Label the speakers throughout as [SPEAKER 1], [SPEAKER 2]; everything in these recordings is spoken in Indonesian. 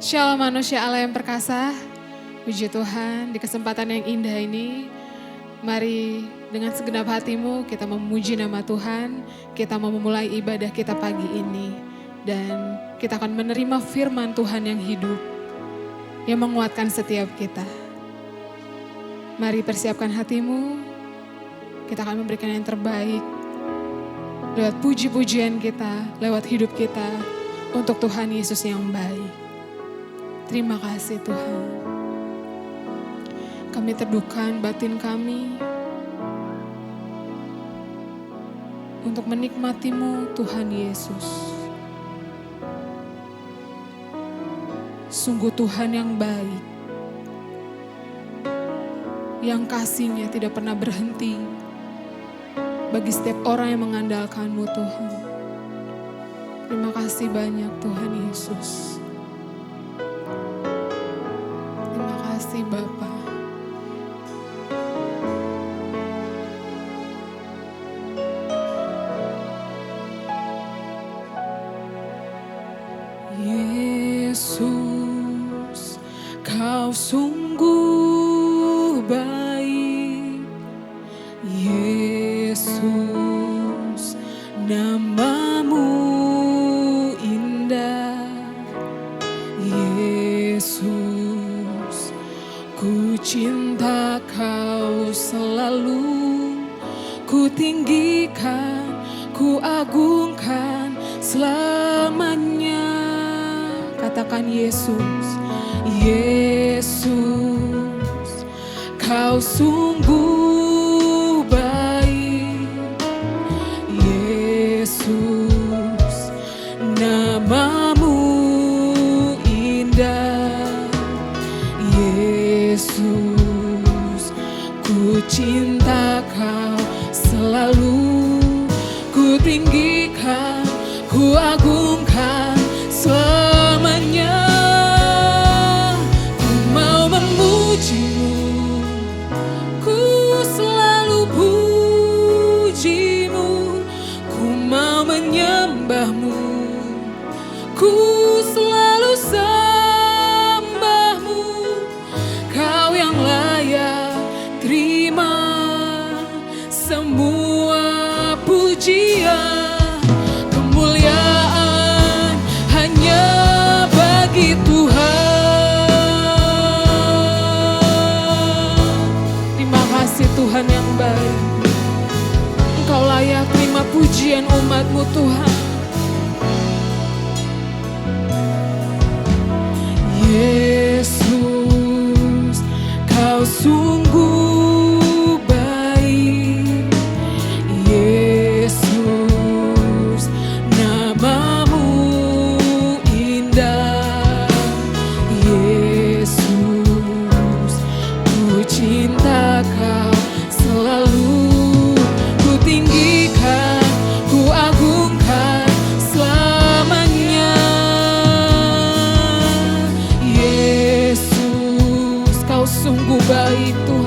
[SPEAKER 1] Shalom manusia Allah yang perkasa, puji Tuhan di kesempatan yang indah ini. Mari dengan segenap hatimu kita memuji nama Tuhan, kita mau memulai ibadah kita pagi ini. Dan kita akan menerima firman Tuhan yang hidup, yang menguatkan setiap kita. Mari persiapkan hatimu, kita akan memberikan yang terbaik lewat puji-pujian kita, lewat hidup kita untuk Tuhan Yesus yang baik. Terima kasih Tuhan. Kami teduhkan batin kami untuk menikmati-Mu Tuhan Yesus. Sungguh Tuhan yang baik, yang kasih-Nya tidak pernah berhenti bagi setiap orang yang mengandalkan-Mu Tuhan. Terima kasih banyak Tuhan Yesus. Terima kasih Bapa. Yesus, Kau sungguh baik. Yesus, nama-Mu indah. Yesus, ku cinta Kau selalu. Ku tinggikan, ku agungkan selamanya. Katakan Yesus, Yesus, Kau sungguh baik. Yesus, nama-Mu indah. Yesus, ku cinta Kau selalu. Ku tinggikan, ku agungkan selamanya. Ku mau memuji-Mu, ku selalu puji-Mu. Ku mau menyembah-Mu, ku selalu sembah-Mu. Kau yang layak terima semua pujian. Kemuliaan hanya bagi Tuhan. Terima kasih Tuhan yang baik. Engkau layak terima pujian umat-Mu Tuhan. Yesus, Kau sungguh baik. Yesus, nama-Mu indah. Yesus, ku cinta Kau selalu. Ku tinggikan, ku agungkan selamanya. Yesus, Kau sungguh baik Tuhan.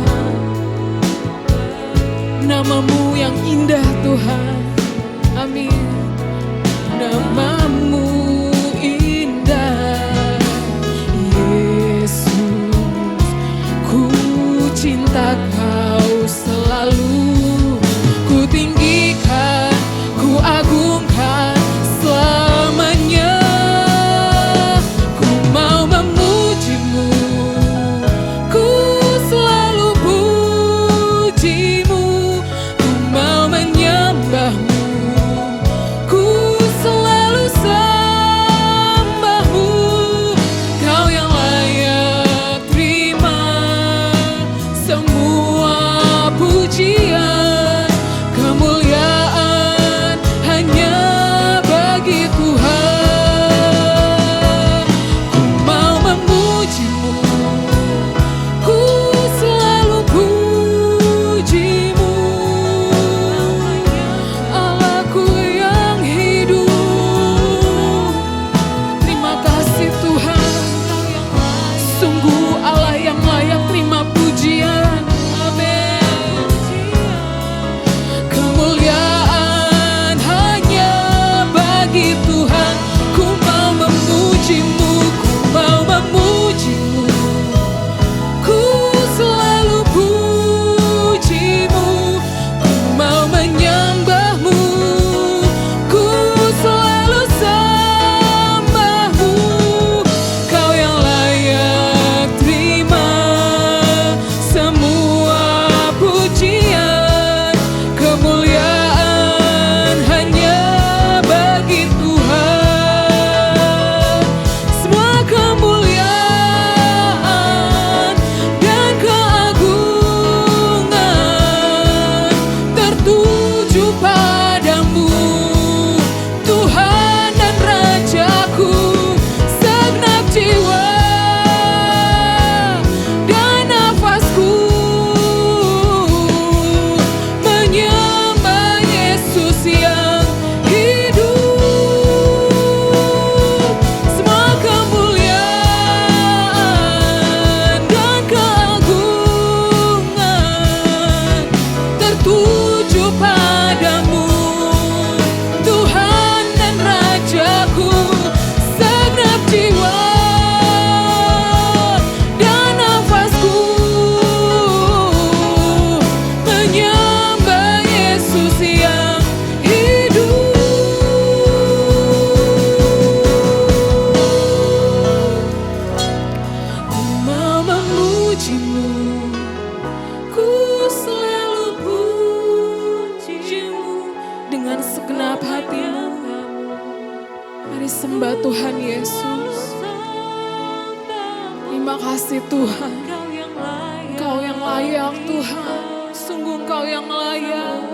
[SPEAKER 1] Terima kasih Tuhan. Engkau yang layak Tuhan. Sungguh Engkau yang layak.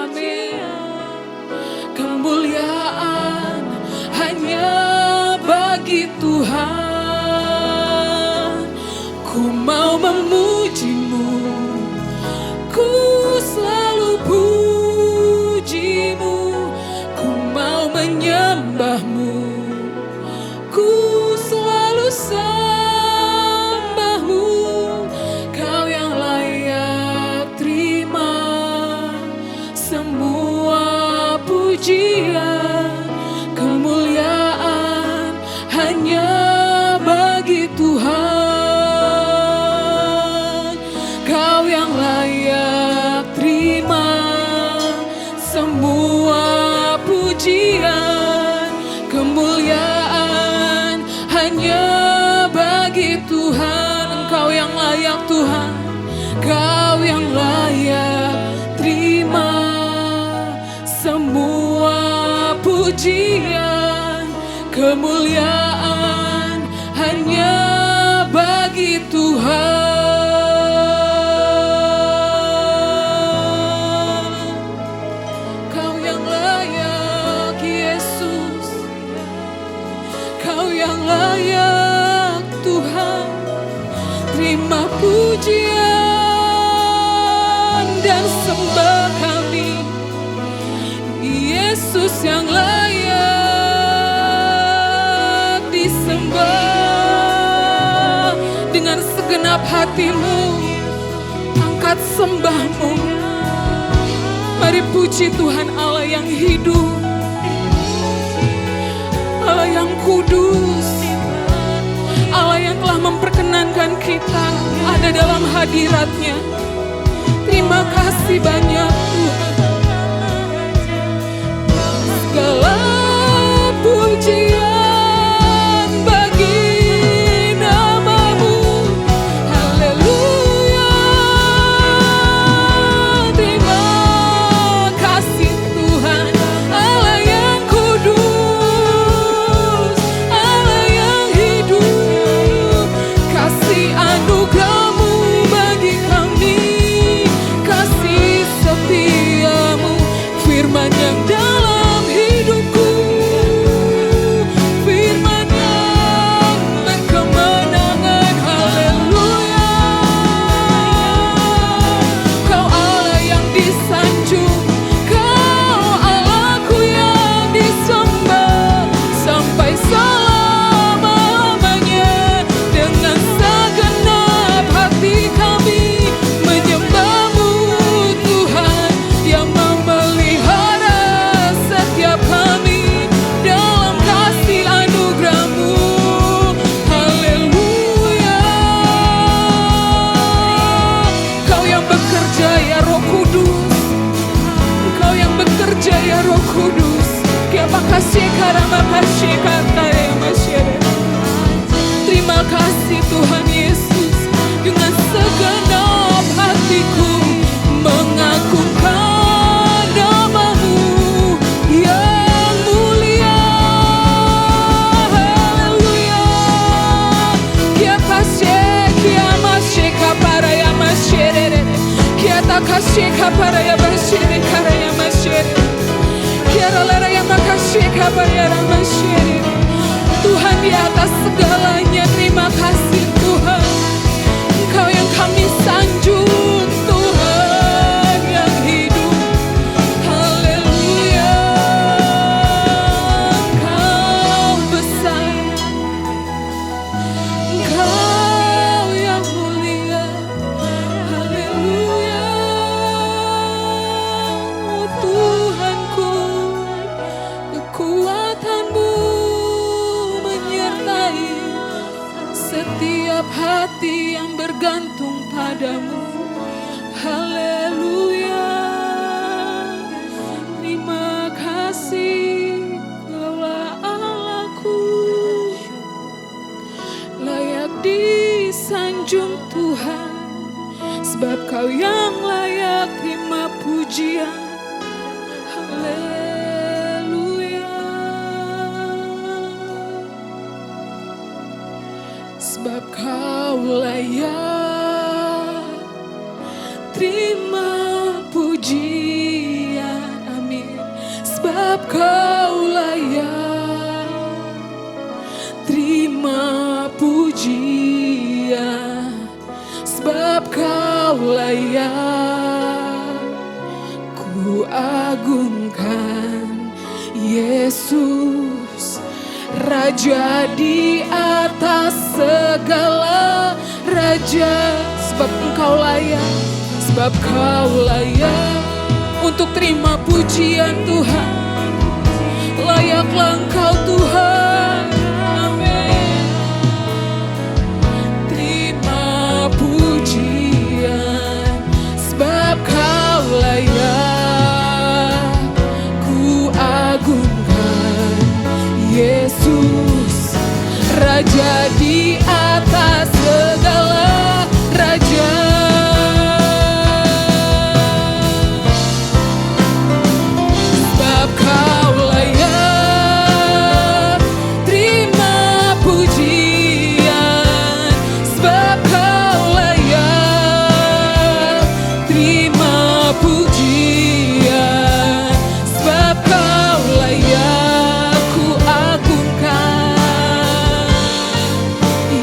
[SPEAKER 1] Amin. Kemuliaan hanya bagi Tuhan. Ku mau memuji-Mu, ku selalu puji-Mu. Ku mau menyembah-Mu, ku selalu sembah-Mu. Kau yang layak terima semua pujian. Kemuliaan hanya bagi Tuhan. Kau yang layak terima semua pujian. Kemuliaan hanya bagi Tuhan. Engkau yang layak Tuhan. Kau yang layak terima semua pujian. Kemuliaan hanya bagi Tuhan. Kau yang layak Yesus. Kau yang layak Tuhan. Terima pujian dan sembah kami. Yesus yang layak disembah. Dengan segenap hatimu angkat sembahmu. Mari puji Tuhan Allah yang hidup, Allah yang kudus, Allah yang telah memperkenankan kita ada dalam hadirat-Nya. Terima kasih banyak Tuhan. Segala pujian bagi nama-Mu. Haleluya. Terima kasih Tuhan, Allah yang kudus, Allah yang hidup. Kasih anugerah-Mu bagi kami, kasih setia-Mu, firman yang dalam hidupku, firman yang berkemenangan. Haleluya. Kau Allah yang disanjung, Kau Allahku yang disembah sampai selama-lamanya. Dengan segenap hati kami menyembah-Mu Tuhan, yang memelihara setiap kami dalam kasih anugerah-Mu. Haleluya. Kau yang bekerja ya Roh Kudus, Kau yang bekerja ya Roh Kudus. Terima kasih Tuhan Yesus. Dengan segenap hatiku mengagungkan nama-Mu yang mulia. Haleluya. Kia kasih, kia masih kapara ya masyere. Kia tak kasih kapara ya masyere, kara ya masyere. Kia lara ya makasih kapara ya masyere. Tuhan di atas segalanya, terima kasih Tuhan. Engkau yang kami sanjung, Tuhan yang hidup. Haleluya. Engkau besar, Engkau yang mulia. Haleluya. Oh Tuhanku, kekuatan-Mu menyertai setiap hati yang bergantung padamu. Haleluya. Terima kasih, Kaulah Allahku, layak disanjung Tuhan, sebab Kau yang layak terima pujian. Haleluya. sebab Kau layak terima pujian. Amin. Sebab Kau layak terima pujian. Sebab Kau layak ku agungkan Yesus, Raja di atas segala raja. Sebab Engkau layak, sebab Kau layak untuk terima pujian Tuhan. Layaklah Engkau Tuhan. Amin. Terima pujian, sebab Kau layak ku agungkan Yesus, Raja di atas segala raja. Sebab Kau layak terima pujian. Sebab Kau layak terima pujian. Sebab Kau layak ku agungkan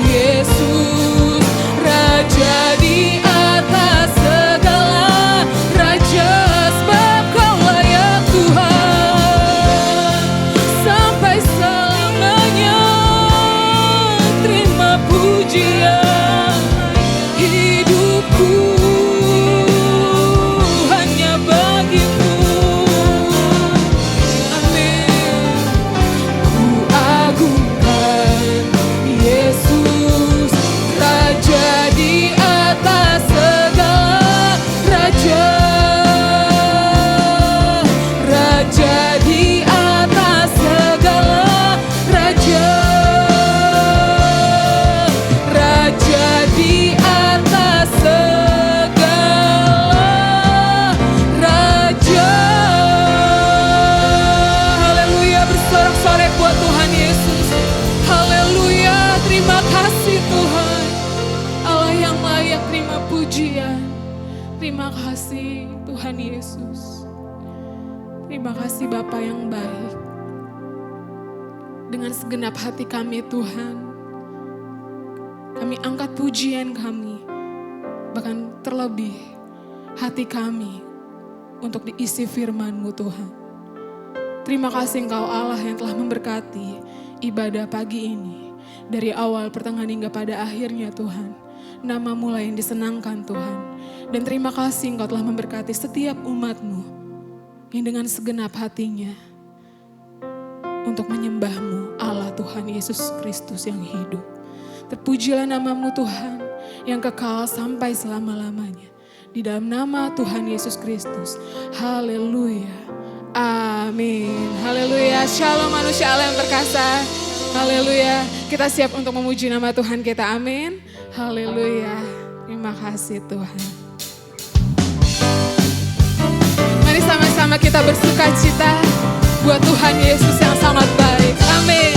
[SPEAKER 1] Yesus, Raja di atas segala raja. Sebab Kau layak Tuhan sampai selamanya. Terima pujian, hidupku hanya bagimu. Amin. Ku agungkan Yesus, Raja di atas segala raja. Raja di atas segala raja. Raja di atas segala raja. Haleluya, bersorak-sorai buat Tuhan Yesus. Haleluya, terima kasih Tuhan, Allah yang layak terima pujian. Terima kasih Tuhan Yesus. Terima kasih Bapa yang baik. Dengan segenap hati kami Tuhan, kami angkat pujian kami, bahkan terlebih hati kami untuk diisi firman-Mu Tuhan. Terima kasih Engkau Allah yang telah memberkati ibadah pagi ini. Dari awal, pertengahan hingga pada akhirnya Tuhan. Nama-Mu lah yang disenangkan Tuhan. Dan terima kasih Engkau telah memberkati setiap umat-Mu yang dengan segenap hatinya untuk menyembah-Mu Allah Tuhan Yesus Kristus yang hidup. Terpujilah nama-Mu Tuhan yang kekal sampai selama-lamanya. Di dalam nama Tuhan Yesus Kristus. Haleluya. Amin. Haleluya. Shalom manusia Allah yang perkasa. Haleluya. Kita siap untuk memuji nama Tuhan kita. Amin. Haleluya. Terima kasih Tuhan. Mari sama-sama kita bersuka cita buat Tuhan Yesus yang sangat baik. Amin.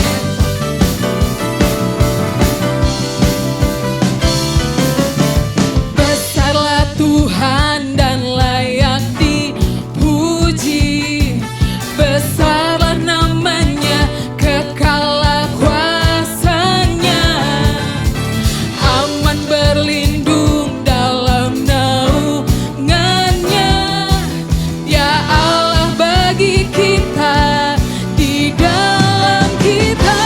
[SPEAKER 1] Besarlah Tuhan dan layak dipuji. Besarlah namanya, kekallah kuasanya. Aman berlindung dalam naungannya. Ya Allah bagi kita, di dalam kita.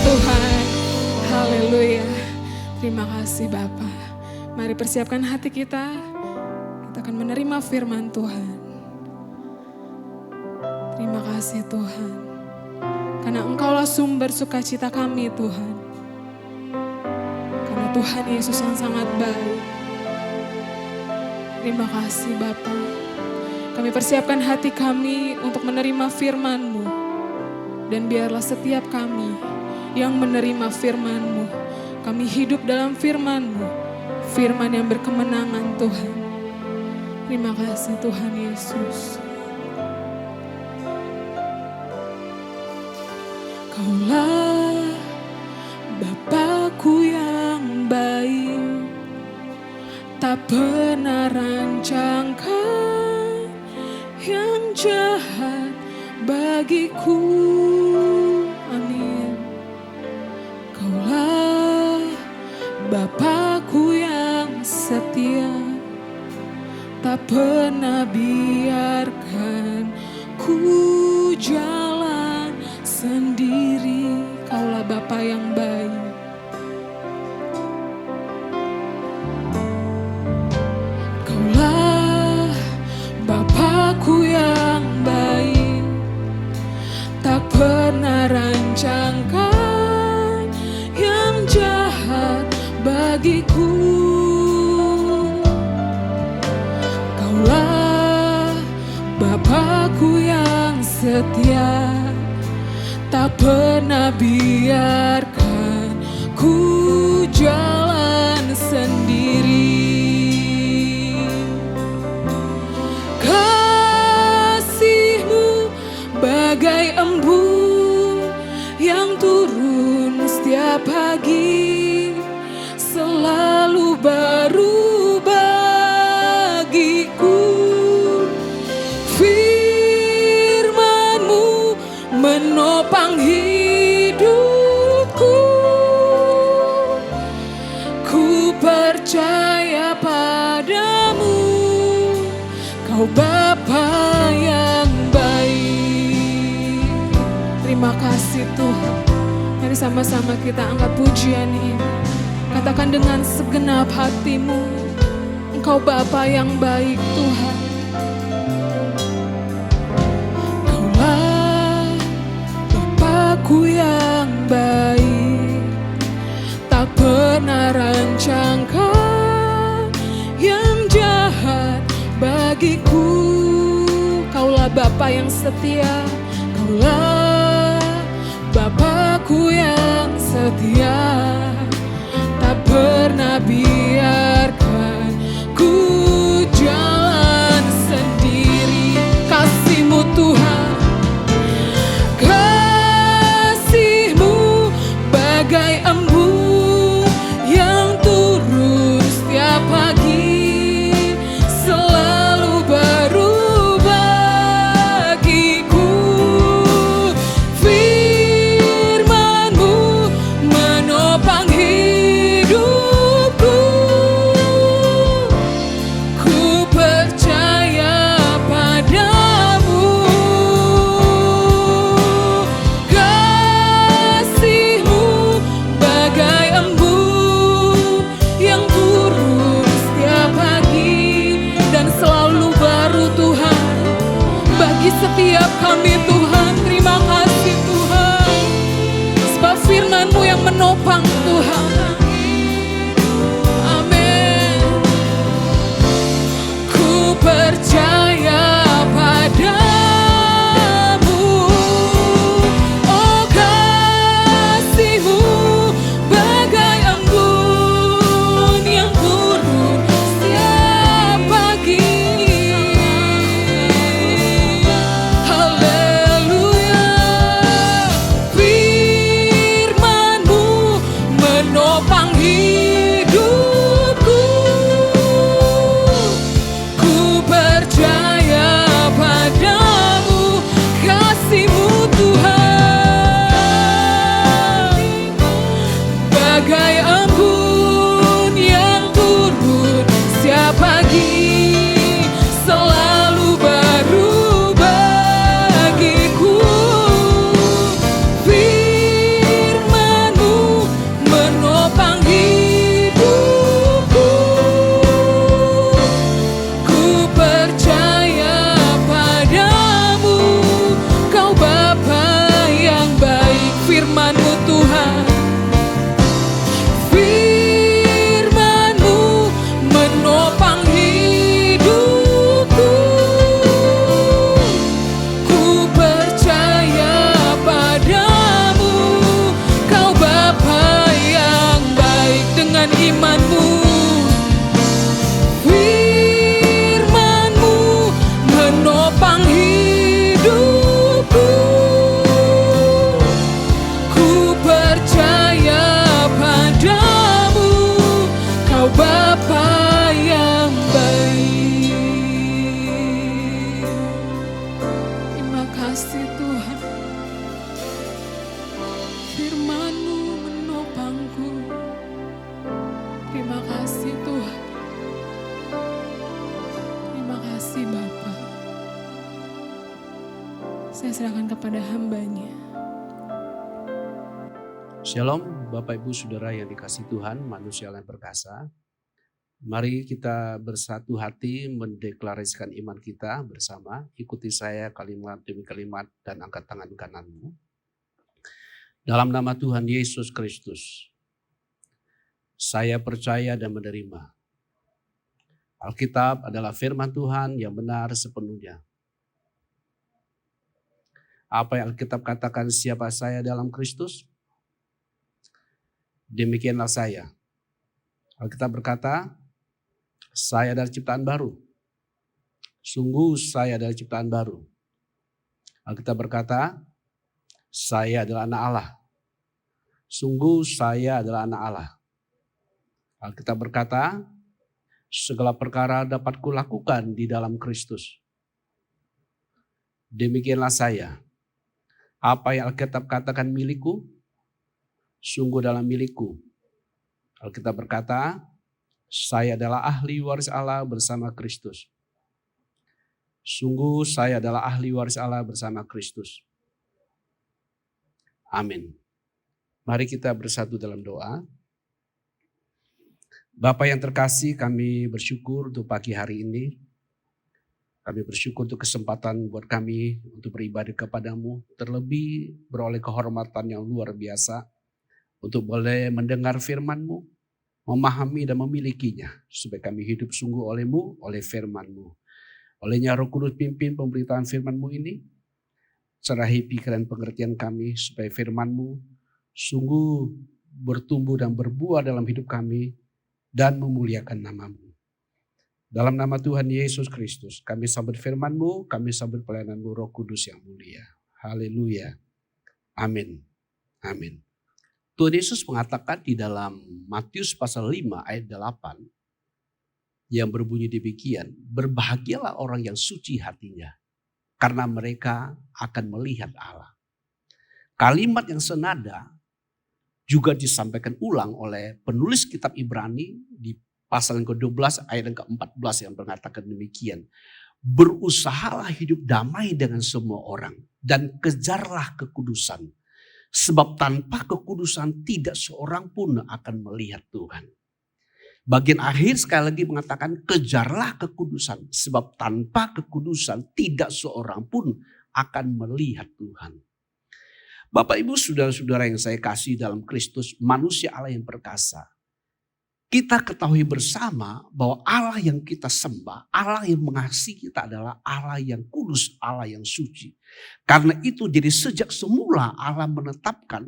[SPEAKER 1] Tuhan. Haleluya. Terima kasih Bapa. Mari persiapkan hati kita. Kita akan menerima firman Tuhan. Terima kasih Tuhan. Karena Engkaulah sumber sukacita kami Tuhan. Karena Tuhan Yesus yang sangat baik. Terima kasih Bapa. Kami persiapkan hati kami untuk menerima firman-Mu. Dan biarlah setiap kami yang menerima firman-Mu, kami hidup dalam firman-Mu, firman yang berkemenangan Tuhan. Terima kasih Tuhan Yesus. Kaulah Bapakku yang baik, tak pernah rancangkan yang jahat bagiku. Amin. Kaulah Bapakku yang setia, tak pernah biarkan ku jalan sendiri. Kaulah Bapa yang baik. Kaulah Bapakku yang baik, tak pernah rancangkan yang jahat bagiku. Kaulah Bapakku yang setia, tak pernah biarkan ku jalan sendiri. Kasih-Mu bagai embun yang turun setiap pagi, selalu baru bagiku. Firman-Mu menopang hidupku. Ku percaya padamu, Kau Bapa yang baik. Terima kasih Tuhan. Mari sama-sama kita angkat pujian ini. Katakan dengan segenap hatimu, Engkau Bapa yang baik Tuhan. Kaulah Bapakku yang baik, tak pernah rancangkan yang jahat bagiku. Kaulah Bapa yang setia, Kaulah Bapakku yang setia, tak pernah biarkan ku jalan sendiri. Kasih-Mu Tuhan, kasih-Mu bagai embun yang turun setiap pagi, selalu baru bagiku. Firman-Mu menopangku. Terima kasih Tuhan. Terima kasih Bapa. Saya serahkan kepada hamba-Nya.
[SPEAKER 2] Shalom Bapak Ibu Saudara yang dikasihi Tuhan, manusia yang perkasa. Mari kita bersatu hati mendeklarasikan iman kita bersama. Ikuti saya kalimat demi kalimat dan angkat tangan kananmu. Dalam nama Tuhan Yesus Kristus, saya percaya dan menerima. Alkitab adalah firman Tuhan yang benar sepenuhnya. Apa yang Alkitab katakan, siapa saya dalam Kristus? Demikianlah saya. Alkitab berkata, saya adalah ciptaan baru. Sungguh saya adalah ciptaan baru. Alkitab berkata, saya adalah anak Allah. Sungguh saya adalah anak Allah. Alkitab berkata, segala perkara dapat kulakukan di dalam Kristus. Demikianlah saya. Apa yang Alkitab katakan milikku, sungguh dalam milikku. Alkitab berkata, saya adalah ahli waris Allah bersama Kristus. Sungguh saya adalah ahli waris Allah bersama Kristus. Amin. Mari kita bersatu dalam doa. Bapa yang terkasih, kami bersyukur untuk pagi hari ini. Kami bersyukur untuk kesempatan buat kami untuk beribadah kepadamu. Terlebih beroleh kehormatan yang luar biasa. Untuk boleh mendengar firman-Mu, memahami dan memilikinya. Supaya kami hidup sungguh oleh-Mu, oleh firman-Mu. Olehnya Roh Kudus pimpin pemberitaan firman-Mu ini. Cerahi pikiran pengertian kami supaya firman-Mu sungguh bertumbuh dan berbuah dalam hidup kami. Dan memuliakan nama-Mu. Dalam nama Tuhan Yesus Kristus, kami sambut firman-Mu, kami sambut pelayanan-Mu Roh Kudus yang mulia. Haleluya. Amin. Amin. Tuhan Yesus mengatakan di dalam Matius pasal 5 ayat 8 yang berbunyi demikian, berbahagialah orang yang suci hatinya karena mereka akan melihat Allah. Kalimat yang senada juga disampaikan ulang oleh penulis kitab Ibrani di pasal yang ke-12 ayat yang ke-14 yang mengatakan demikian. Berusahalah hidup damai dengan semua orang dan kejarlah kekudusan. Sebab tanpa kekudusan tidak seorang pun akan melihat Tuhan. Bagian akhir sekali lagi mengatakan kejarlah kekudusan. Sebab tanpa kekudusan tidak seorang pun akan melihat Tuhan. Bapak Ibu saudara-saudara yang saya kasih dalam Kristus, manusia Allah yang perkasa. Kita ketahui bersama bahwa Allah yang kita sembah, Allah yang mengasihi kita adalah Allah yang kudus, Allah yang suci. Karena itu jadi sejak semula Allah menetapkan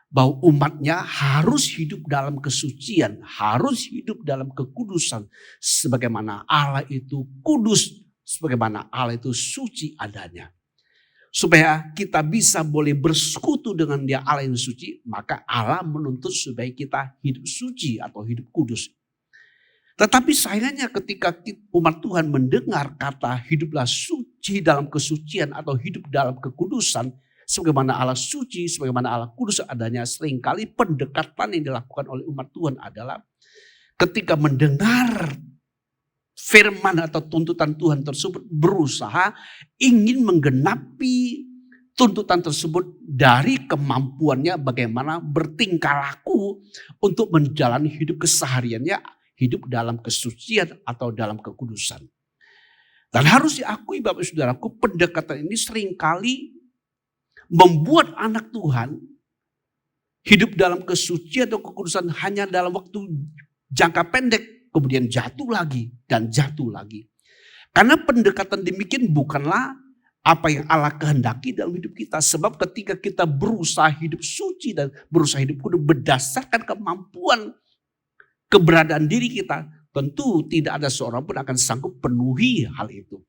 [SPEAKER 2] bahwa umatnya harus hidup dalam kesucian, harus hidup dalam kekudusan. Sebagaimana Allah itu kudus, sebagaimana Allah itu suci adanya. Supaya kita bisa boleh bersekutu dengan Dia Allah yang suci, maka Allah menuntut supaya kita hidup suci atau hidup kudus. Tetapi sayangnya ketika umat Tuhan mendengar kata hiduplah suci dalam kesucian atau hidup dalam kekudusan, sebagaimana Allah suci, sebagaimana Allah kudus adanya, seringkali pendekatan yang dilakukan oleh umat Tuhan adalah ketika mendengar firman atau tuntutan Tuhan tersebut berusaha ingin menggenapi tuntutan tersebut dari kemampuannya bagaimana bertingkah laku untuk menjalani hidup kesehariannya, hidup dalam kesucian atau dalam kekudusan. Dan harus diakui Bapak Saudaraku, pendekatan ini seringkali membuat anak Tuhan hidup dalam kesucian atau kekudusan hanya dalam waktu jangka pendek. Kemudian jatuh lagi dan jatuh lagi. Karena pendekatan demikian bukanlah apa yang Allah kehendaki dalam hidup kita. Sebab ketika kita berusaha hidup suci dan berusaha hidup kudus berdasarkan kemampuan keberadaan diri kita, tentu tidak ada seorang pun akan sanggup penuhi hal itu.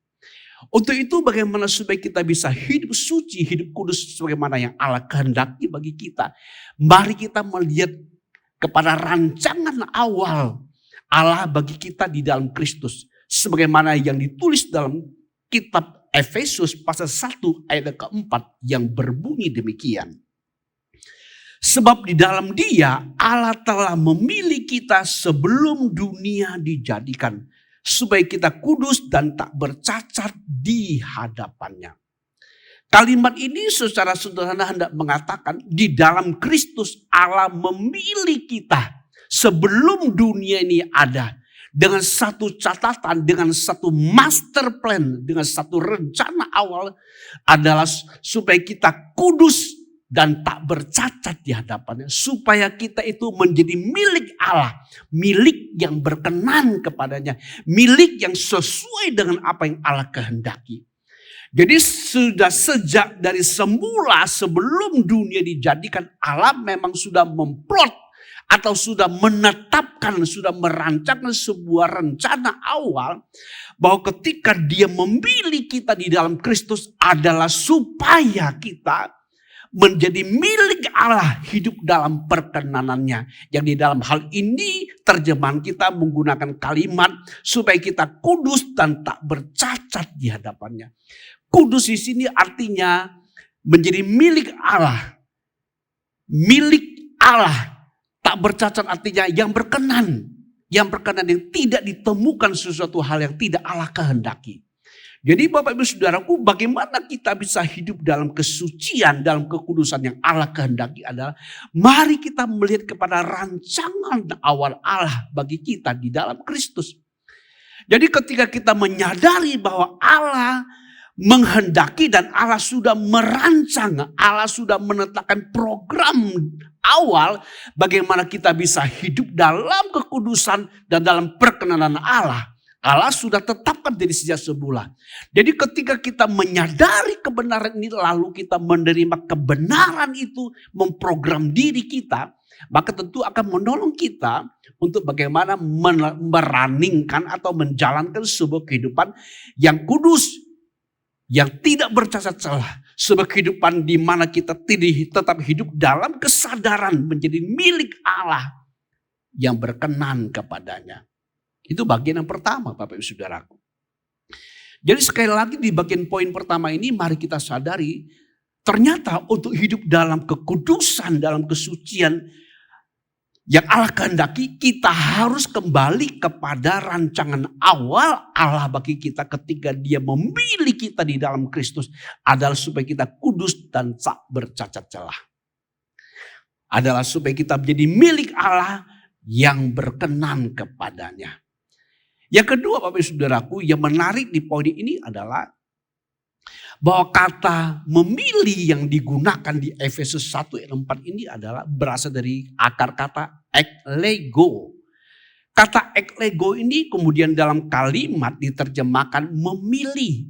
[SPEAKER 2] Untuk itu bagaimana supaya kita bisa hidup suci, hidup kudus sebagaimana yang Allah kehendaki bagi kita. Mari kita melihat kepada rancangan awal Allah bagi kita di dalam Kristus. Sebagaimana yang ditulis dalam kitab Efesus pasal 1 ayat ke-4 yang berbunyi demikian. Sebab di dalam Dia Allah telah memilih kita sebelum dunia dijadikan, supaya kita kudus dan tak bercacat di hadapannya. Kalimat ini secara sederhana hendak mengatakan di dalam Kristus Allah memilih kita sebelum dunia ini ada. Dengan satu catatan, dengan satu master plan, dengan satu rencana awal adalah supaya kita kudus dan tak bercacat di hadapannya. Supaya kita itu menjadi milik Allah. Milik yang berkenan kepadanya. Milik yang sesuai dengan apa yang Allah kehendaki. Jadi sudah sejak dari semula sebelum dunia dijadikan, Allah memang sudah memplot atau sudah menetapkan, sudah merancangkan sebuah rencana awal bahwa ketika Dia memilih kita di dalam Kristus adalah supaya kita menjadi milik Allah, hidup dalam perkenanannya. Yang di dalam hal ini terjemahan kita menggunakan kalimat supaya kita kudus dan tak bercacat di hadapannya. Kudus di sini artinya menjadi milik Allah. Milik Allah. Tak bercacat artinya yang berkenan. Yang berkenan, yang tidak ditemukan sesuatu hal yang tidak Allah kehendaki. Jadi Bapak Ibu Saudaraku, bagaimana kita bisa hidup dalam kesucian, dalam kekudusan yang Allah kehendaki adalah mari kita melihat kepada rancangan awal Allah bagi kita di dalam Kristus. Jadi ketika kita menyadari bahwa Allah menghendaki dan Allah sudah merancang, Allah sudah menetapkan program awal bagaimana kita bisa hidup dalam kekudusan dan dalam perkenanan Allah. Allah sudah tetapkan dari sejak semula. Jadi ketika kita menyadari kebenaran ini lalu kita menerima kebenaran itu, memprogram diri kita, maka tentu akan menolong kita untuk bagaimana meraningkan atau menjalankan sebuah kehidupan yang kudus, yang tidak bercacat celah. Sebuah kehidupan di mana kita tetap hidup dalam kesadaran menjadi milik Allah yang berkenan kepadanya. Itu bagian yang pertama Bapak Ibu Saudaraku. Jadi sekali lagi di bagian poin pertama ini mari kita sadari ternyata untuk hidup dalam kekudusan, dalam kesucian yang Allah kehendaki, kita harus kembali kepada rancangan awal Allah bagi kita ketika Dia memilih kita di dalam Kristus adalah supaya kita kudus dan tak bercacat celah. Adalah supaya kita menjadi milik Allah yang berkenan kepadanya. Yang kedua Bapak Ibu Saudaraku yang menarik di poin ini adalah bahwa kata memilih yang digunakan di Efesus 1 ayat 4 ini adalah berasal dari akar kata eklego. Kata eklego ini kemudian dalam kalimat diterjemahkan memilih.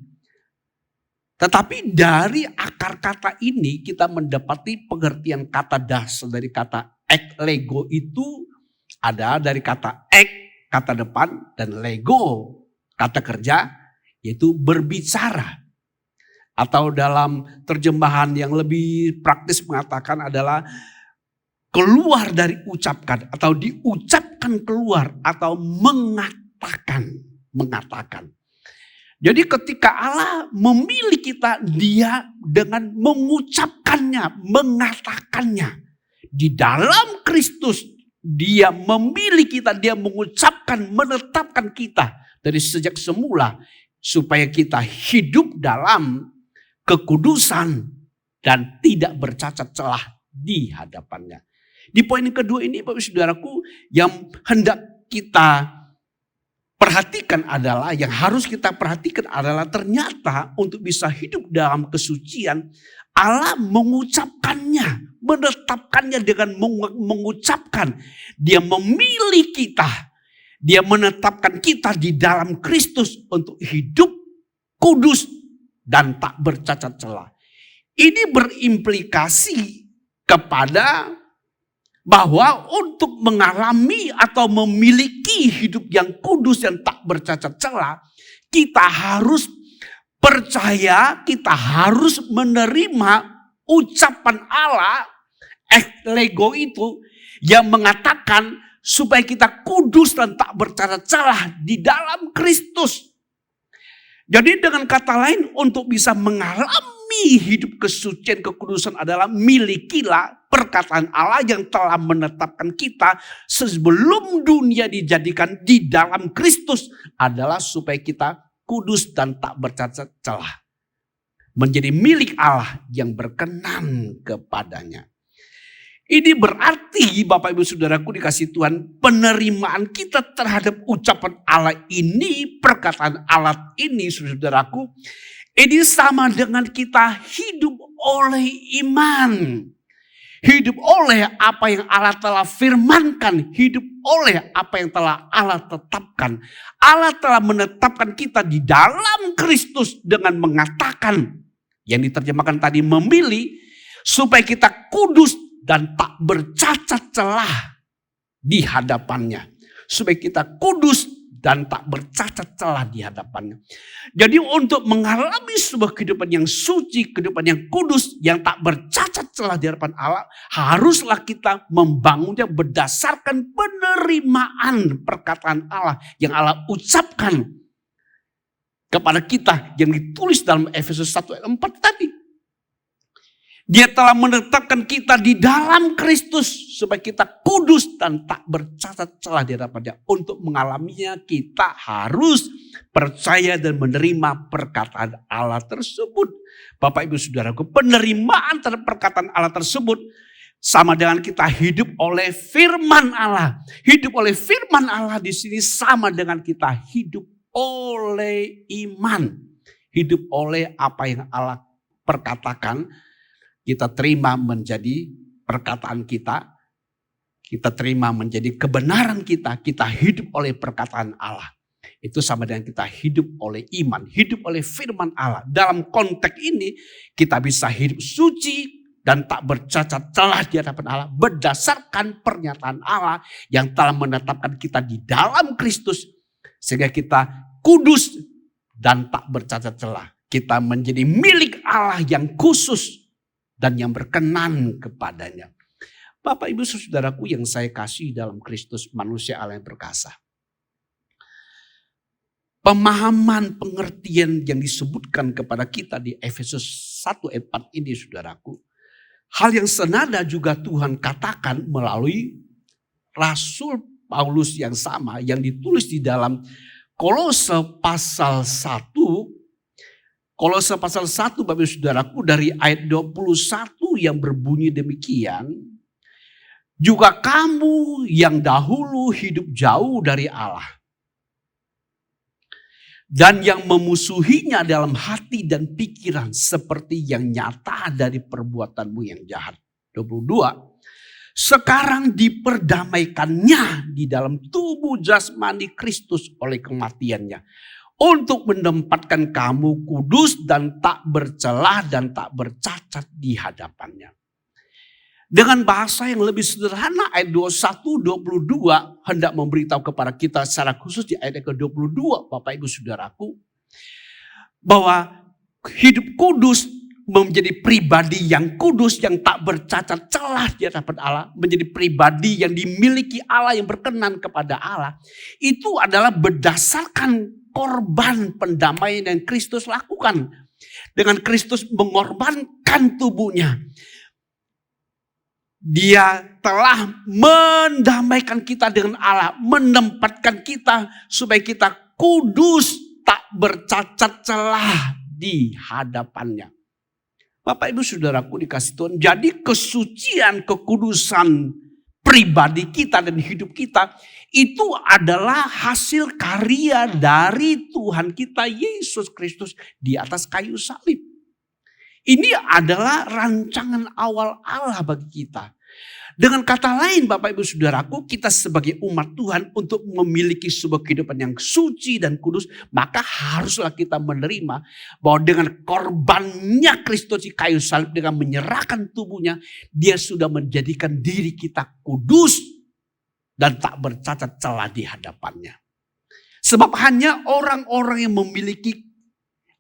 [SPEAKER 2] Tetapi dari akar kata ini kita mendapati pengertian kata dasar dari kata eklego itu ada dari kata kata depan, dan lego, kata kerja, yaitu berbicara. Atau dalam terjemahan yang lebih praktis mengatakan adalah keluar dari ucapkan, atau diucapkan keluar, atau mengatakan. Jadi ketika Allah memilih kita, Dia dengan mengucapkannya, mengatakannya. Di dalam Kristus, Dia memilih kita, Dia mengucapkan, menetapkan kita dari sejak semula. Supaya kita hidup dalam kekudusan dan tidak bercacat celah di hadapannya. Di poin yang kedua ini Bapak Saudaraku yang hendak kita perhatikan adalah, yang harus kita perhatikan adalah ternyata untuk bisa hidup dalam kesucian Allah mengucapkannya, menetapkannya dengan mengucapkan. Dia memilih kita, Dia menetapkan kita di dalam Kristus untuk hidup kudus dan tak bercacat celah. Ini berimplikasi kepada bahwa untuk mengalami atau memiliki hidup yang kudus yang tak bercacat celah, kita harus percaya, kita harus menerima ucapan Allah, eklego itu yang mengatakan supaya kita kudus dan tak bercacat celah di dalam Kristus. Jadi dengan kata lain untuk bisa mengalami hidup kesucian kekudusan adalah milikilah, perkataan Allah yang telah menetapkan kita sebelum dunia dijadikan di dalam Kristus adalah supaya kita kudus dan tak bercacat celah. Menjadi milik Allah yang berkenan kepadanya. Ini berarti Bapak Ibu Saudaraku dikasih Tuhan, penerimaan kita terhadap ucapan Allah ini, perkataan Allah ini saudaraku, ini sama dengan kita hidup oleh iman. Hidup oleh apa yang Allah telah firmankan, hidup oleh apa yang telah Allah tetapkan. Allah telah menetapkan kita di dalam Kristus dengan mengatakan, yang diterjemahkan tadi memilih, supaya kita kudus dan tak bercacat celah di hadapannya. Supaya kita kudus dan tak bercacat celah di hadapannya. Jadi untuk mengalami sebuah kehidupan yang suci, kehidupan yang kudus, yang tak bercacat celah di hadapan Allah, haruslah kita membangunnya berdasarkan penerimaan perkataan Allah yang Allah ucapkan kepada kita yang ditulis dalam Efesus 1 ayat 4 tadi. Dia telah menetapkan kita di dalam Kristus supaya kita kudus dan tak bercacat celah di hadapannya. Untuk mengalaminya kita harus percaya dan menerima perkataan Allah tersebut. Bapak Ibu Saudaraku, penerimaan terhadap perkataan Allah tersebut sama dengan kita hidup oleh firman Allah. Hidup oleh firman Allah di sini sama dengan kita hidup oleh iman. Hidup oleh apa yang Allah perkatakan. Kita terima menjadi perkataan kita. Kita terima menjadi kebenaran kita. Kita hidup oleh perkataan Allah. Itu sama dengan kita hidup oleh iman. Hidup oleh firman Allah. Dalam konteks ini kita bisa hidup suci dan tak bercacat celah di hadapan Allah. Berdasarkan pernyataan Allah yang telah menetapkan kita di dalam Kristus. Sehingga kita kudus dan tak bercacat celah. Kita menjadi milik Allah yang khusus dan yang berkenan kepadanya. Bapak Ibu Saudaraku yang saya kasih dalam Kristus, manusia Allah yang perkasa. Pemahaman pengertian yang disebutkan kepada kita di Efesus 1 ayat 4 ini saudaraku. Hal yang senada juga Tuhan katakan melalui Rasul Paulus yang sama yang ditulis di dalam Kolose pasal 1. Kolose pasal 1 Bapak Ibu Saudaraku dari ayat 21 yang berbunyi demikian. Juga kamu yang dahulu hidup jauh dari Allah. Dan yang memusuhinya dalam hati dan pikiran seperti yang nyata dari perbuatanmu yang jahat. 22. Sekarang diperdamaikannya di dalam tubuh jasmani Kristus oleh kematiannya. Untuk menempatkan kamu kudus dan tak bercelah dan tak bercacat di hadapannya. Dengan bahasa yang lebih sederhana ayat 21-22 hendak memberitahu kepada kita secara khusus di ayat ke-22 Bapak Ibu Saudaraku. Bahwa hidup kudus menjadi pribadi yang kudus yang tak bercacat celah di hadapan Allah. Menjadi pribadi yang dimiliki Allah yang berkenan kepada Allah. Itu adalah berdasarkan korban pendamaian yang Kristus lakukan. Dengan Kristus mengorbankan tubuhnya. Dia telah mendamaikan kita dengan Allah. Menempatkan kita supaya kita kudus tak bercacat celah di hadapannya. Bapak Ibu Saudaraku dikasih Tuhan. Jadi kesucian, kekudusan pribadi kita dan hidup kita itu adalah hasil karya dari Tuhan kita Yesus Kristus di atas kayu salib. Ini adalah rancangan awal Allah bagi kita. Dengan kata lain Bapak Ibu Saudaraku, kita sebagai umat Tuhan untuk memiliki sebuah kehidupan yang suci dan kudus, maka haruslah kita menerima bahwa dengan korbannya Kristus di kayu salib, dengan menyerahkan tubuhnya, dia sudah menjadikan diri kita kudus dan tak bercacat celah di hadapannya. Sebab hanya orang-orang yang memiliki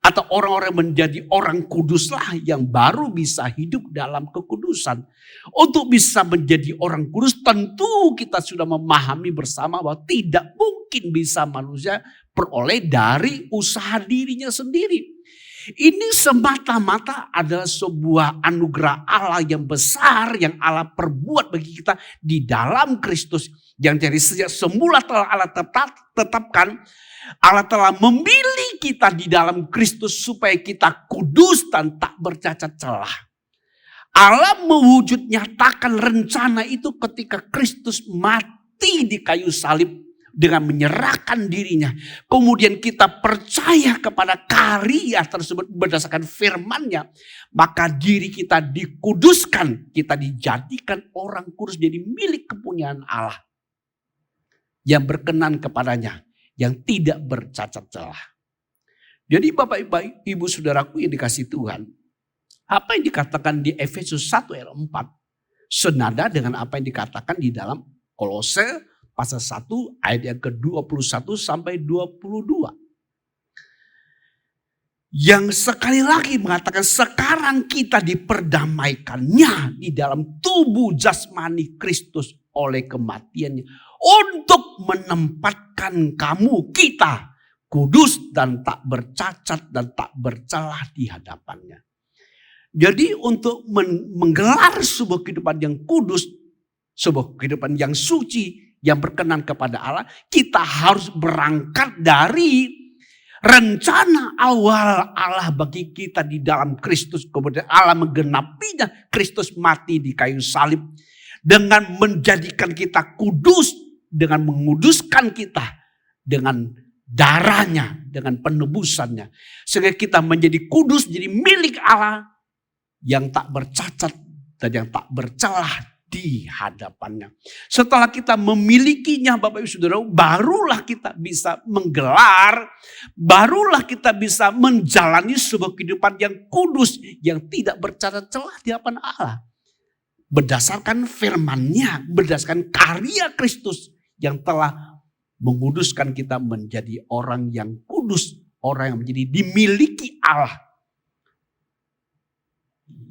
[SPEAKER 2] atau orang-orang yang menjadi orang kuduslah yang baru bisa hidup dalam kekudusan. Untuk bisa menjadi orang kudus tentu kita sudah memahami bersama bahwa tidak mungkin bisa manusia peroleh dari usaha dirinya sendiri. Ini semata-mata adalah sebuah anugerah Allah yang besar yang Allah perbuat bagi kita di dalam Kristus. Yang dari sejak semula telah Allah tetapkan, Allah telah memilih kita di dalam Kristus supaya kita kudus dan tak bercacat celah. Allah mewujud nyatakan rencana itu ketika Kristus mati di kayu salib dengan menyerahkan dirinya. Kemudian kita percaya kepada karya tersebut berdasarkan firman-Nya. Maka diri kita dikuduskan, kita dijadikan orang kudus jadi milik kepunyaan Allah. Yang berkenan kepadanya, yang tidak bercacat celah. Jadi Bapak Ibu Saudaraku yang dikasihi Tuhan, apa yang dikatakan di Efesus 1 ayat 4 senada dengan apa yang dikatakan di dalam Kolose pasal 1 ayat yang ke-21 sampai 22. Yang sekali lagi mengatakan sekarang kita diperdamaikannya di dalam tubuh jasmani Kristus oleh kematiannya. Untuk menempatkan kita kudus dan tak bercacat dan tak bercelah di hadapannya. Jadi untuk menggelar sebuah kehidupan yang kudus, sebuah kehidupan yang suci, yang berkenan kepada Allah, kita harus berangkat dari rencana awal Allah bagi kita di dalam Kristus. Kemudian Allah menggenapinya, Kristus mati di kayu salib dengan menjadikan kita kudus, dengan menguduskan kita dengan darahnya, dengan penebusannya. Sehingga kita menjadi kudus, jadi milik Allah yang tak bercacat dan yang tak bercelah di hadapannya. Setelah kita memilikinya Bapak Ibu Saudara, barulah kita bisa menggelar, barulah kita bisa menjalani sebuah kehidupan yang kudus, yang tidak bercacat celah di hadapan Allah. Berdasarkan firman-Nya, berdasarkan karya Kristus yang telah menguduskan kita menjadi orang yang kudus, orang yang menjadi dimiliki Allah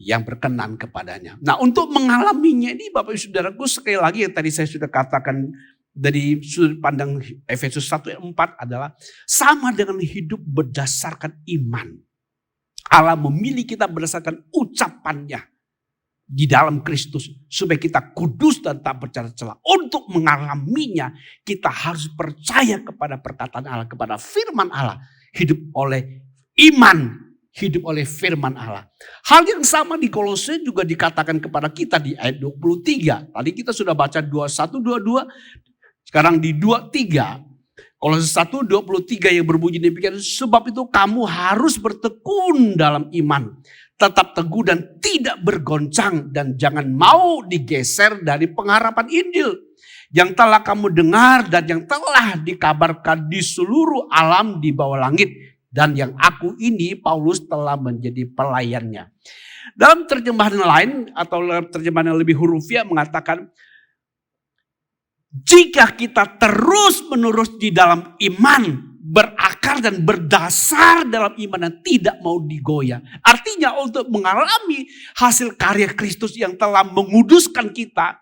[SPEAKER 2] yang berkenan kepadanya. Nah, untuk mengalaminya ini Bapak Ibu Saudaraku, sekali lagi yang tadi saya sudah katakan dari sudut pandang Efesus 1 ayat 4 adalah sama dengan hidup berdasarkan iman. Allah memilih kita berdasarkan ucapannya di dalam Kristus supaya kita kudus dan tak bercacat celah. Untuk mengalaminya kita harus percaya kepada perkataan Allah, kepada firman Allah, hidup oleh iman, hidup oleh firman Allah. Hal yang sama di Kolose juga dikatakan kepada kita di ayat 23. Tadi kita sudah baca 21, 22, sekarang di 23. Kolose 1, 23 yang berbunyi demikian, sebab itu kamu harus bertekun dalam iman, tetap teguh dan tidak bergoncang, dan jangan mau digeser dari pengharapan Injil yang telah kamu dengar dan yang telah dikabarkan di seluruh alam di bawah langit, dan yang aku ini Paulus telah menjadi pelayannya. Dalam terjemahan lain atau terjemahan yang lebih hurufiah mengatakan, jika kita terus menerus di dalam iman, berakar dan berdasar dalam iman dan tidak mau digoyah. Artinya untuk mengalami hasil karya Kristus yang telah menguduskan kita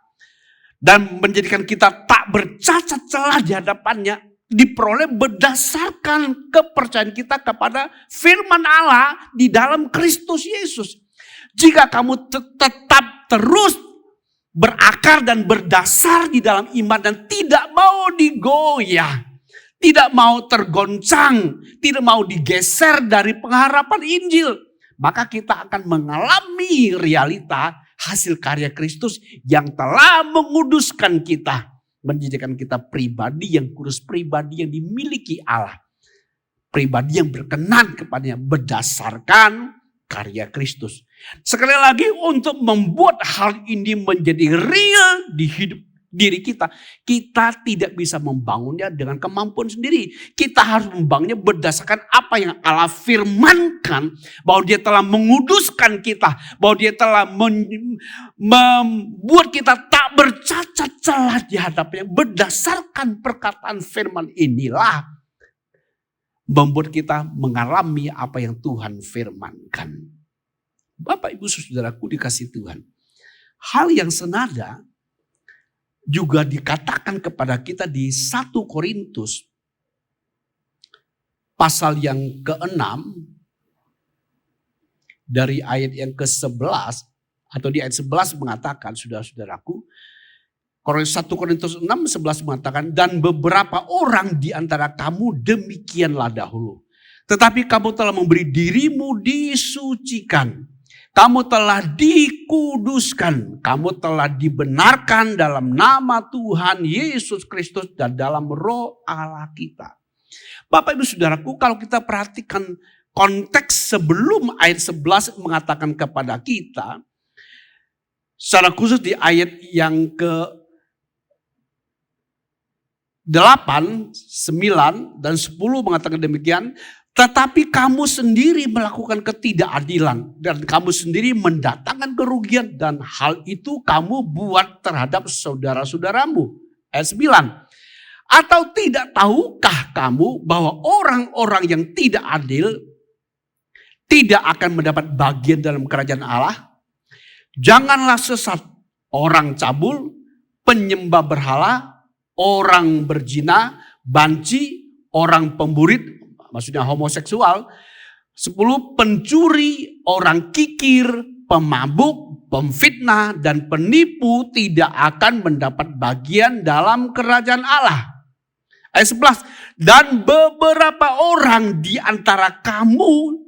[SPEAKER 2] dan menjadikan kita tak bercacat celah di hadapannya, diperoleh berdasarkan kepercayaan kita kepada firman Allah di dalam Kristus Yesus. Jika kamu tetap terus berakar dan berdasar di dalam iman dan tidak mau digoyah, tidak mau tergoncang, tidak mau digeser dari pengharapan Injil, maka kita akan mengalami realita hasil karya Kristus yang telah menguduskan kita, menjadikan kita pribadi yang kudus, pribadi yang dimiliki Allah, pribadi yang berkenan kepadanya berdasarkan karya Kristus. Sekali lagi, untuk membuat hal ini menjadi real di hidup diri kita, kita tidak bisa membangunnya dengan kemampuan sendiri. Kita harus membangunnya berdasarkan apa yang Allah firmankan, bahwa Dia telah menguduskan kita, bahwa Dia telah membuat kita tak bercacat celah di hadapannya. Berdasarkan perkataan firman inilah membuat kita mengalami apa yang Tuhan firmankan. Bapak Ibu Saudaraku dikasih Tuhan, hal yang senada juga dikatakan kepada kita di 1 Korintus pasal yang ke-6 dari ayat yang ke-11 atau di ayat 11 mengatakan, saudara-saudaraku, 1 Korintus 6:11 mengatakan, dan beberapa orang di antara kamu demikianlah dahulu. Tetapi kamu telah memberi dirimu disucikan. Kamu telah dikuduskan. Kamu telah dibenarkan dalam nama Tuhan Yesus Kristus dan dalam roh Allah kita. Bapak ibu saudaraku, kalau kita perhatikan konteks sebelum ayat 11 mengatakan kepada kita, secara khusus di ayat yang ke 8, 9, dan 10 mengatakan demikian. Tetapi kamu sendiri melakukan ketidakadilan. Dan kamu sendiri mendatangkan kerugian. Dan hal itu kamu buat terhadap saudara-saudaramu. Ayat 9. Atau tidak tahukah kamu bahwa orang-orang yang tidak adil tidak akan mendapat bagian dalam kerajaan Allah? Janganlah sesat orang cabul, penyembah berhala, orang berzina, banci, orang pemburit, maksudnya homoseksual. 10, pencuri, orang kikir, pemabuk, pemfitnah, dan penipu tidak akan mendapat bagian dalam kerajaan Allah. Ayat 11, dan beberapa orang di antara kamu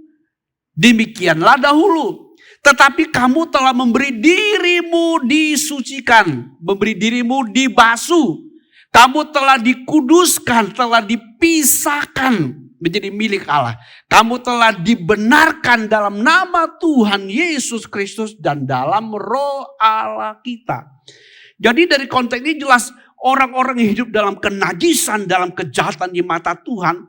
[SPEAKER 2] demikianlah dahulu. Tetapi kamu telah memberi dirimu disucikan, memberi dirimu dibasuh. Kamu telah dikuduskan, telah dipisahkan menjadi milik Allah. Kamu telah dibenarkan dalam nama Tuhan Yesus Kristus dan dalam roh Allah kita. Jadi dari konteks ini jelas orang-orang yang hidup dalam kenajisan, dalam kejahatan di mata Tuhan.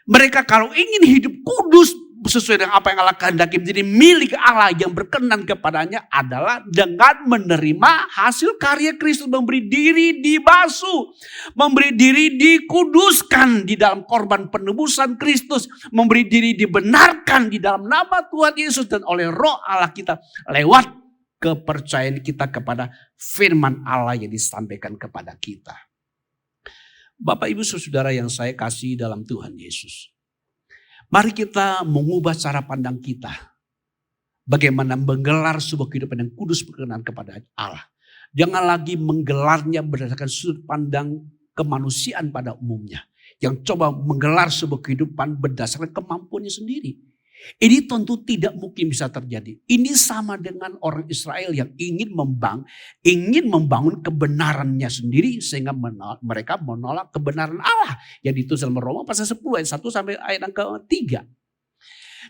[SPEAKER 2] Mereka kalau ingin hidup kudus sesuai dengan apa yang Allah kehendaki menjadi milik Allah yang berkenan kepadanya adalah dengan menerima hasil karya Kristus, memberi diri dibasuh, memberi diri dikuduskan di dalam korban penebusan Kristus, memberi diri dibenarkan di dalam nama Tuhan Yesus dan oleh roh Allah kita lewat kepercayaan kita kepada firman Allah yang disampaikan kepada kita. Bapak ibu saudara yang saya kasih dalam Tuhan Yesus, mari kita mengubah cara pandang kita. Bagaimana menggelar sebuah kehidupan yang kudus berkenan kepada Allah. Jangan lagi menggelarnya berdasarkan sudut pandang kemanusiaan pada umumnya. Yang coba menggelar sebuah kehidupan berdasarkan kemampuannya sendiri. Ini tentu tidak mungkin bisa terjadi. Ini sama dengan orang Israel yang ingin membangun kebenarannya sendiri sehingga mereka menolak kebenaran Allah yang ditulis dalam Roma pasal 10 ayat 1 sampai ayat yang ke-3.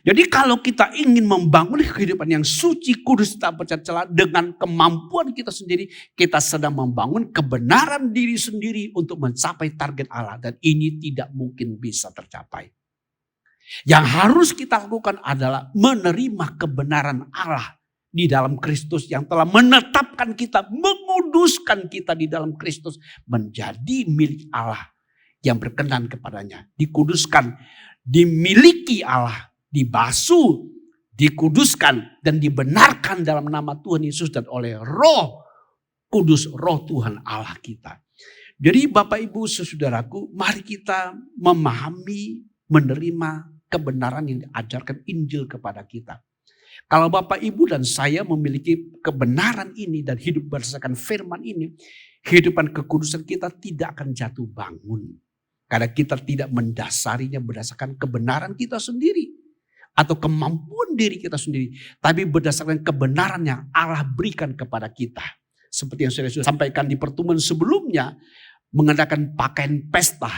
[SPEAKER 2] Jadi kalau kita ingin membangun kehidupan yang suci, kudus, tak bercacat celah dengan kemampuan kita sendiri, kita sedang membangun kebenaran diri sendiri untuk mencapai target Allah dan ini tidak mungkin bisa tercapai. Yang harus kita lakukan adalah menerima kebenaran Allah di dalam Kristus yang telah menetapkan kita, menguduskan kita di dalam Kristus menjadi milik Allah yang berkenan kepadanya. Dikuduskan, dimiliki Allah, dibasuh, dikuduskan dan dibenarkan dalam nama Tuhan Yesus dan oleh Roh Kudus, Roh Tuhan Allah kita. Jadi Bapak Ibu saudaraku, mari kita memahami, menerima kebenaran yang diajarkan Injil kepada kita. Kalau Bapak Ibu dan saya memiliki kebenaran ini dan hidup berdasarkan firman ini, kehidupan kekudusan kita tidak akan jatuh bangun. Karena kita tidak mendasarinya berdasarkan kebenaran kita sendiri. Atau kemampuan diri kita sendiri. Tapi berdasarkan kebenaran yang Allah berikan kepada kita. Seperti yang saya sudah sampaikan di pertemuan sebelumnya. Mengadakan pakaian pesta.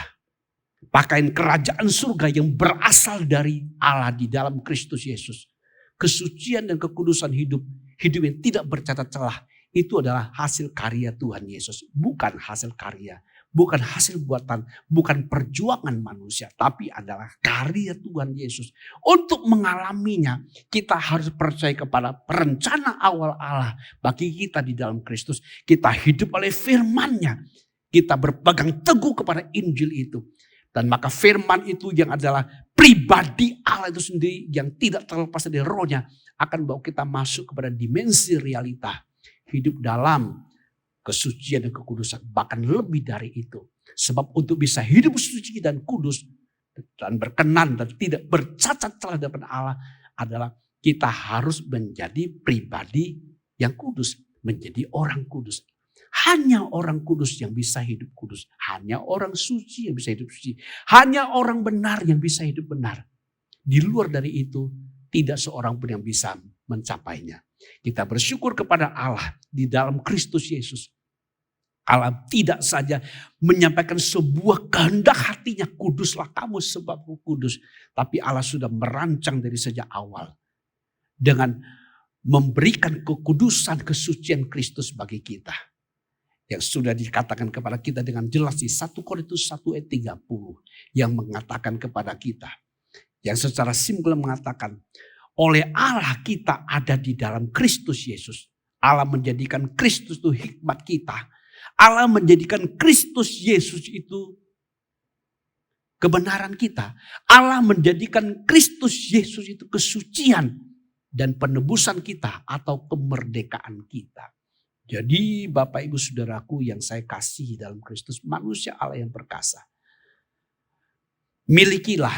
[SPEAKER 2] Pakaian kerajaan surga yang berasal dari Allah di dalam Kristus Yesus. Kesucian dan kekudusan hidup yang tidak bercacat celah. Itu adalah hasil karya Tuhan Yesus. Bukan hasil karya. Bukan hasil buatan. Bukan perjuangan manusia. Tapi adalah karya Tuhan Yesus. Untuk mengalaminya kita harus percaya kepada rencana awal Allah. Bagi kita di dalam Kristus. Kita hidup oleh firman-Nya. Kita berpegang teguh kepada Injil itu. Dan maka firman itu yang adalah pribadi Allah itu sendiri yang tidak terlepas dari rohnya akan bawa kita masuk kepada dimensi realita. Hidup dalam kesucian dan kekudusan. Bahkan lebih dari itu. Sebab untuk bisa hidup suci dan kudus dan berkenan dan tidak bercacat celah depan Allah adalah kita harus menjadi pribadi yang kudus, menjadi orang kudus. Hanya orang kudus yang bisa hidup kudus. Hanya orang suci yang bisa hidup suci. Hanya orang benar yang bisa hidup benar. Di luar dari itu, tidak seorang pun yang bisa mencapainya. Kita bersyukur kepada Allah di dalam Kristus Yesus. Allah tidak saja menyampaikan sebuah kehendak hatinya, kuduslah kamu sebab kudus. Tapi Allah sudah merancang dari sejak awal. Dengan memberikan kekudusan, kesucian Kristus bagi kita. Yang sudah dikatakan kepada kita dengan jelas di 1 Korintus 1 ayat 30. Yang mengatakan kepada kita. Yang secara simpel mengatakan, oleh Allah kita ada di dalam Kristus Yesus. Allah menjadikan Kristus itu hikmat kita. Allah menjadikan Kristus Yesus itu kebenaran kita. Allah menjadikan Kristus Yesus itu kesucian dan penebusan kita atau kemerdekaan kita. Jadi Bapak Ibu Saudaraku yang saya kasihi dalam Kristus, manusia Allah yang perkasa. Milikilah,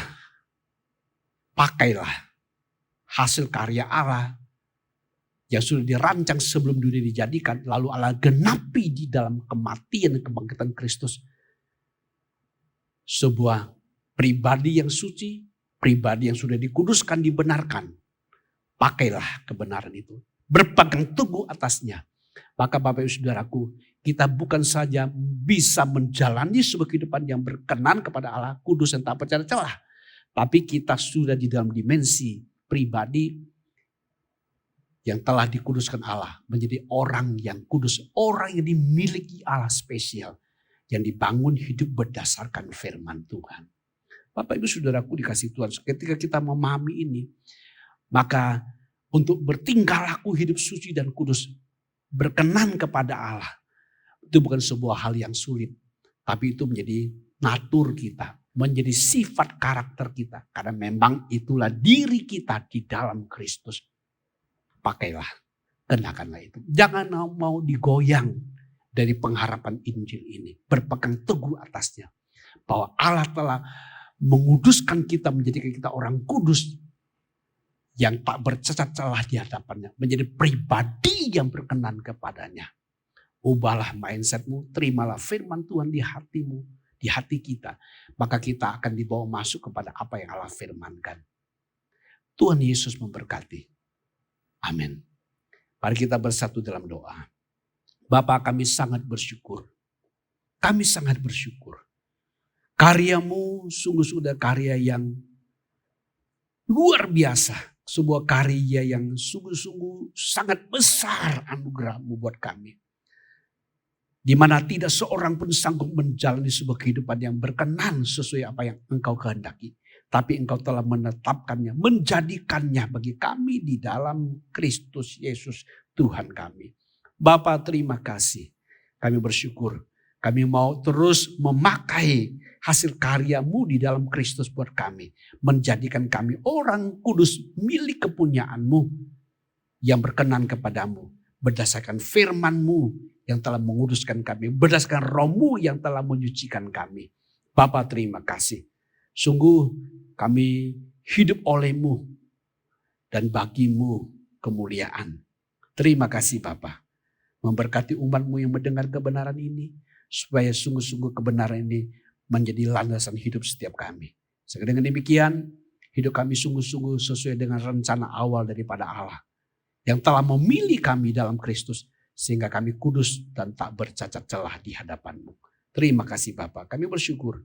[SPEAKER 2] pakailah hasil karya Allah yang sudah dirancang sebelum dunia dijadikan. Lalu Allah genapi di dalam kematian dan kebangkitan Kristus. Sebuah pribadi yang suci, pribadi yang sudah dikuduskan, dibenarkan. Pakailah kebenaran itu. Berpegang teguh atasnya. Maka Bapak Ibu Saudaraku, kita bukan saja bisa menjalani sebuah kehidupan yang berkenan kepada Allah, kudus dan tak bercelah. Tapi kita sudah di dalam dimensi pribadi yang telah dikuduskan Allah. Menjadi orang yang kudus. Orang yang dimiliki Allah spesial. Yang dibangun hidup berdasarkan firman Tuhan. Bapak Ibu Saudaraku dikasih Tuhan. Ketika kita memahami ini. Maka untuk bertingkah laku hidup suci dan kudus. Berkenan kepada Allah. Itu bukan sebuah hal yang sulit. Tapi itu menjadi natur kita. Menjadi sifat karakter kita. Karena memang itulah diri kita di dalam Kristus. Pakailah, kenakanlah itu. Jangan mau digoyang dari pengharapan Injil ini. Berpegang teguh atasnya. Bahwa Allah telah menguduskan kita, menjadikan kita orang kudus. Yang tak bercacat celah di hadapannya. Menjadi pribadi yang berkenan kepadanya. Ubahlah mindsetmu, terimalah firman Tuhan di hatimu. Di hati kita. Maka kita akan dibawa masuk kepada apa yang Allah firmankan. Tuhan Yesus memberkati. Amin. Mari kita bersatu dalam doa. Bapa, kami sangat bersyukur. Kami sangat bersyukur. Karyamu sungguh-sungguh karya yang luar biasa. Sebuah karya yang sungguh-sungguh sangat besar anugerahmu buat kami. Di mana tidak seorang pun sanggup menjalani sebuah kehidupan yang berkenan sesuai apa yang Engkau kehendaki. Tapi Engkau telah menetapkannya, menjadikannya bagi kami di dalam Kristus Yesus Tuhan kami. Bapa, terima kasih. Kami bersyukur. Kami mau terus memakai hasil karya-Mu di dalam Kristus buat kami. Menjadikan kami orang kudus milik kepunyaan-Mu yang berkenan kepadamu. Berdasarkan firman-Mu yang telah menguduskan kami. Berdasarkan Roh-Mu yang telah menyucikan kami. Bapa, terima kasih. Sungguh kami hidup oleh-Mu dan bagi-Mu kemuliaan. Terima kasih Bapa. Memberkati umat-Mu yang mendengar kebenaran ini. Supaya sungguh-sungguh kebenaran ini menjadi landasan hidup setiap kami. Dengan demikian hidup kami sungguh-sungguh sesuai dengan rencana awal daripada Allah. Yang telah memilih kami dalam Kristus. Sehingga kami kudus dan tak bercacat celah di hadapan-Mu. Terima kasih Bapa. Kami bersyukur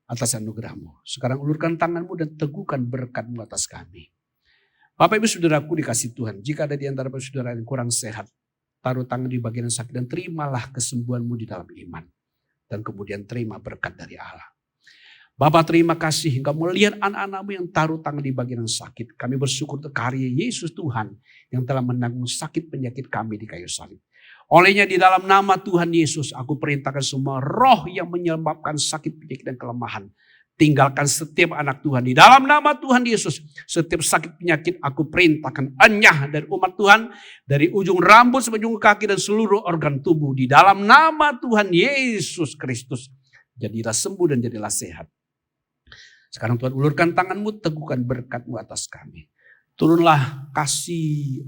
[SPEAKER 2] atas anugerah-Mu. Sekarang ulurkan tangan-Mu dan teguhkan berkat-Mu atas kami. Bapak Ibu Saudaraku dikasih Tuhan. Jika ada di antara saudara yang kurang sehat. Taruh tangan di bagian sakit dan terimalah kesembuhan-Mu di dalam iman. Dan kemudian terima berkat dari Allah. Bapak terima kasih Engkau melihat anak-anak-Mu yang taruh tangan di bagian sakit. Kami bersyukur untuk karya Yesus Tuhan. Yang telah menanggung sakit penyakit kami di kayu salib. Olehnya di dalam nama Tuhan Yesus aku perintahkan semua roh yang menyebabkan sakit, penyakit dan kelemahan. Tinggalkan setiap anak Tuhan di dalam nama Tuhan Yesus. Setiap sakit penyakit aku perintahkan enyah dari umat Tuhan. Dari ujung rambut sampai ujung kaki dan seluruh organ tubuh. Di dalam nama Tuhan Yesus Kristus. Jadilah sembuh dan jadilah sehat. Sekarang Tuhan ulurkan tangan-Mu, teguhkan berkat-Mu atas kami. Turunlah kasih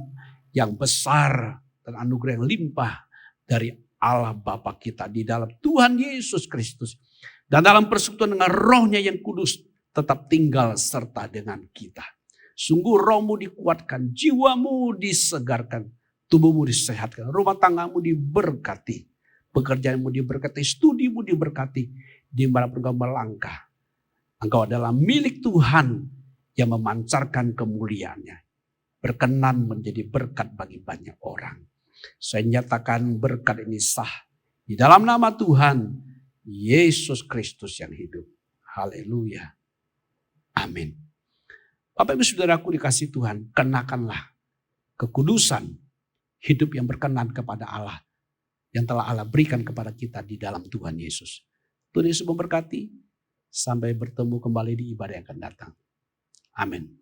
[SPEAKER 2] yang besar dan anugerah yang limpah dari Allah Bapa kita di dalam Tuhan Yesus Kristus. Dan dalam persekutuan dengan Roh-Nya yang kudus tetap tinggal serta dengan kita. Sungguh rohmu dikuatkan, jiwamu disegarkan, tubuhmu disehatkan, rumah tanggamu diberkati, pekerjaanmu diberkati, studimu diberkati, dimanapun kau melangkah. Engkau adalah milik Tuhan yang memancarkan kemuliaannya. Berkenan menjadi berkat bagi banyak orang. Saya nyatakan berkat ini sah di dalam nama Tuhan Yesus Kristus yang hidup. Haleluya. Amin. Bapak Ibu Saudaraku dikasih Tuhan, kenakanlah kekudusan hidup yang berkenan kepada Allah yang telah Allah berikan kepada kita di dalam Tuhan Yesus. Tuhan Yesus memberkati. Sampai bertemu kembali di ibadah yang akan datang. Amin.